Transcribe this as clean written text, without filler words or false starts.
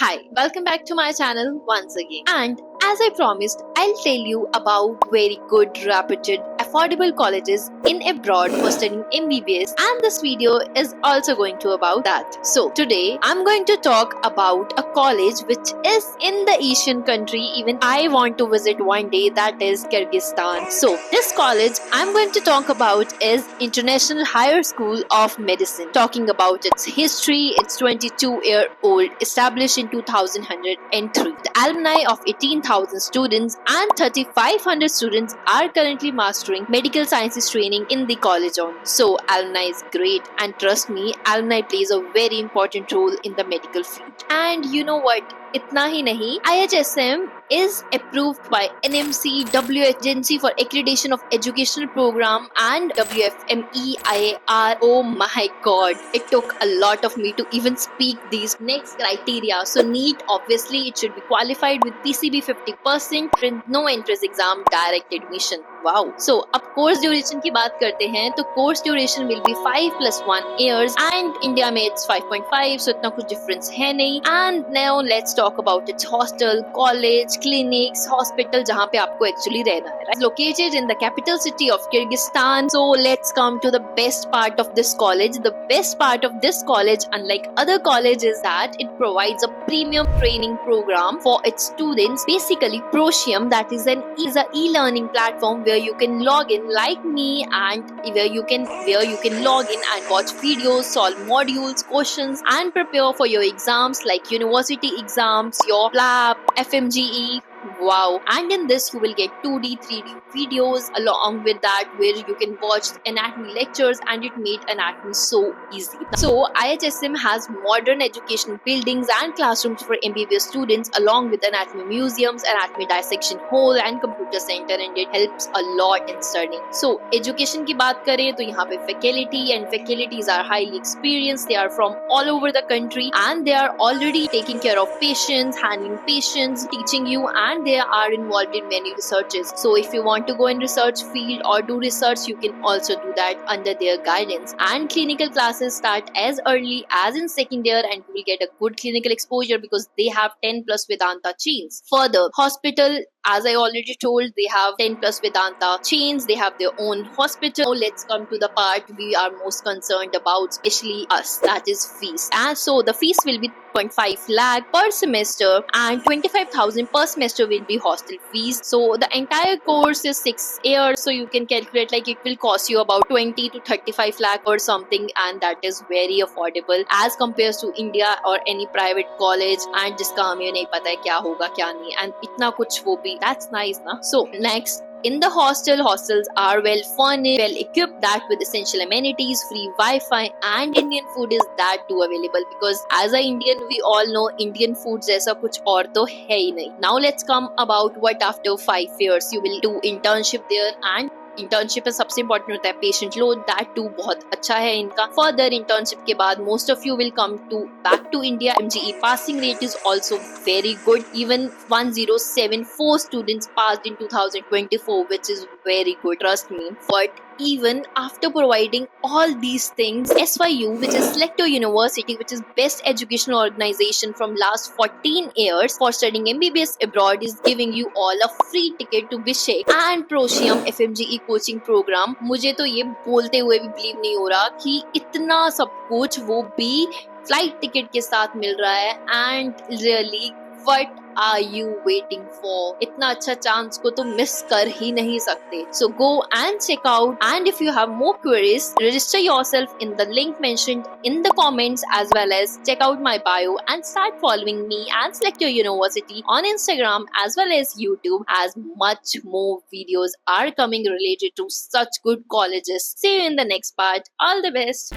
Hi, welcome back to my channel once again. And as I promised, I'll tell you about very good, reputed, affordable colleges in abroad for studying MBBS, and this video is also going to about that. So today I'm going to talk about a college which is in the Asian country even I want to visit one day, that is Kyrgyzstan. So this college I'm going to talk about is International Higher School of Medicine. Talking about its history, it's 22-year-old, established in 2003. The alumni of 18,000 students and 3,500 students are currently mastering medical sciences training in the college on. So alumni is great, and trust me, alumni plays a very important role in the medical field. And you know what? इतना ही नहीं, IHSM is approved by NMC, W Agency for Accreditation of Educational Program, and WFMEIAR. Oh my god, it took a lot of me to even speak these next criteria. So NEET, obviously it should be qualified with PCB 50%, no entrance exam, direct admission. Wow. So अब course duration की बात करते हैं तो course duration will be 5+1 years and India में it's 5.5, so इतना कुछ difference है नहीं. And now let's talk about its hostel, college, clinics, hospital जहाँ पे आपको actually रहना है. It's located in the capital city of Kyrgyzstan. So let's come to the best part of this college. The best part of this college, unlike other colleges, that it provides a premium training program for its students. Basically, Procium, that is an e-learning platform where you can log in like me, and where you can log in and watch videos, solve modules, questions, and prepare for your exams like university exams, your lab, FMGE. Wow. And in this you will get 2D, 3D videos along with that, where you can watch anatomy lectures, and it made anatomy so easy. So IHSM has modern education buildings and classrooms for MBBS students, along with anatomy museums, anatomy dissection hall, and computer center, and it helps a lot in studying. So education की बात करें तो यहाँ पे faculties are highly experienced. They are from all over the country, and they are already taking care of patients, handling patients, teaching you, and they are involved in many researches. So if you want to go in research field or do research, you can also do that under their guidance. And clinical classes start as early as in second year, and you will get a good clinical exposure because they have 10 plus Vedanta chains. Further, hospital, as I already told, they have 10 plus Vedanta chains. They have their own hospital. Now let's come to the part we are most concerned about, especially us, that is fees. And so the fees will be 0.5 lakh per semester, and 25,000 per semester will be hostel fees. So the entire course is 6 years, so you can calculate like it will cost you about 20 to 35 lakh or something, and that is very affordable as compared to India or any private college, and जिसका हमें नहीं पता है क्या होगा क्या नहीं, and इतना कुछ वो भी, that's nice ना. So next, in the hostels are well furnished, well equipped, that with essential amenities, free Wi-Fi, and Indian food is that too available, because as a Indian we all know Indian food जैसा कुछ और तो है ही नहीं. Now let's come about what after 5 years you will do internship there, and internship में सबसे important होता है पेशेंट लोड, दैट टू बहुत अच्छा है इनका. फर्दर इंटर्नशिप के बाद most of you will come to back to India. MGE passing rate is also very good. Even 1074 students passed in 2024, which is very good, trust me. But even after providing all these things, SYU, which is Selector University, which is best educational organization from last 14 years for studying MBBS abroad, is giving you all a free ticket to Bishek and Procium FMGE coaching program. मुझे तो ये बोलते हुए भी believe नहीं हो रहा कि इतना सब कुछ वो भी फ्लाइट टिकट के साथ मिल रहा है. And really what are you waiting for? इतना अच्छा चांस को तो मिस कर ही नहीं सकते. So go and check out, and if you have more queries, register yourself in the link mentioned in the comments, as well as check out my bio and start following me and Select Your University on Instagram as well as YouTube, as much more videos are coming related to such good colleges. See you in the next part. All the best.